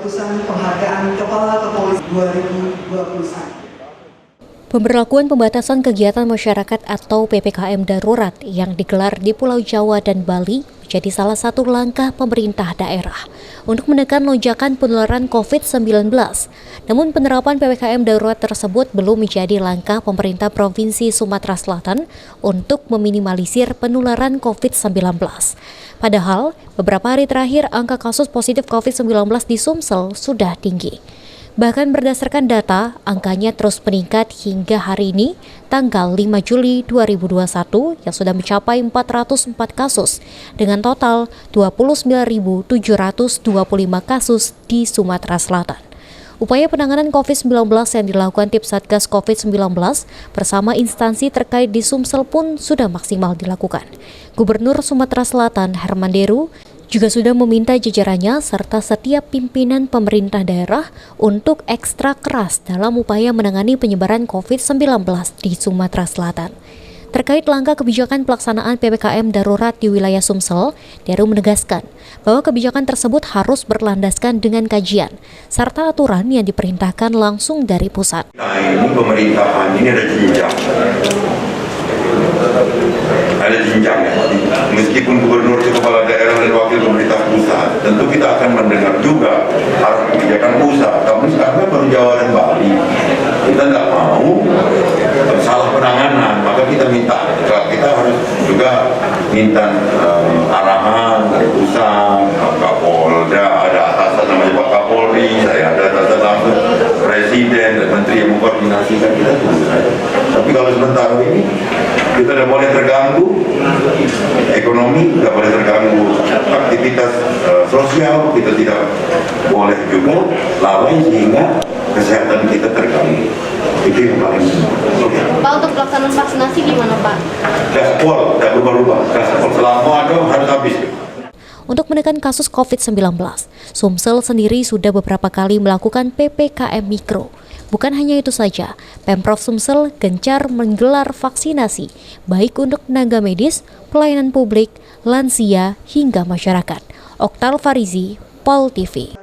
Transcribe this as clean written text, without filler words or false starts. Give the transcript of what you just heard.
Keputusan Penghargaan Kepala Kepolisian 2021. Pemberlakuan pembatasan kegiatan masyarakat atau PPKM darurat yang digelar di Pulau Jawa dan Bali menjadi salah satu langkah pemerintah daerah untuk menekan lonjakan penularan COVID-19. Namun penerapan PPKM darurat tersebut belum menjadi langkah pemerintah Provinsi Sumatera Selatan untuk meminimalisir penularan COVID-19. Padahal, beberapa hari terakhir angka kasus positif COVID-19 di Sumsel sudah tinggi. Bahkan berdasarkan data, angkanya terus meningkat hingga hari ini, tanggal 5 Juli 2021 yang sudah mencapai 404 kasus dengan total 29.725 kasus di Sumatera Selatan. Upaya penanganan COVID-19 yang dilakukan tim Satgas COVID-19 bersama instansi terkait di Sumsel pun sudah maksimal dilakukan. Gubernur Sumatera Selatan Herman Deru juga sudah meminta jajarannya serta setiap pimpinan pemerintah daerah untuk ekstra keras dalam upaya menangani penyebaran COVID-19 di Sumatera Selatan. Terkait langkah kebijakan pelaksanaan PPKM darurat di wilayah Sumsel, Deru menegaskan bahwa kebijakan tersebut harus berlandaskan dengan kajian serta aturan yang diperintahkan langsung dari pusat. Nah, ini pemerintahan ini ada jenjang. Ada jenjangnya. Meskipun gubernur itu kepala daerah dan wakil pemerintah pusat, tentu kita akan mendengar juga arah kebijakan pusat. Tapi karena baru Jawa dan Bali, kita nggak mau salah penanganan, maka kita harus juga minta arahan dari pusat, Kapolda, ada atasan namanya Pak Kapolri, saya ada atasan langsung Presiden dan Menteri yang mengkoordinasikan, kita tunggu saja. Tapi kalau sementara ini kita tidak boleh terganggu, ekonomi tidak boleh terganggu, aktivitas sosial kita tidak boleh juga lalai sehingga kesehatan kita terganggu. Itu yang paling penting. Pak, untuk pelaksanaan vaksinasi gimana Pak? Gaspol, tidak berubah-ubah. Gaspol selama ada harus habis. Untuk menekan kasus COVID-19, Sumsel sendiri sudah beberapa kali melakukan PPKM Mikro. Bukan hanya itu saja, Pemprov Sumsel gencar menggelar vaksinasi, baik untuk tenaga medis, pelayanan publik, lansia, hingga masyarakat. Oktal Farizi, Pol TV.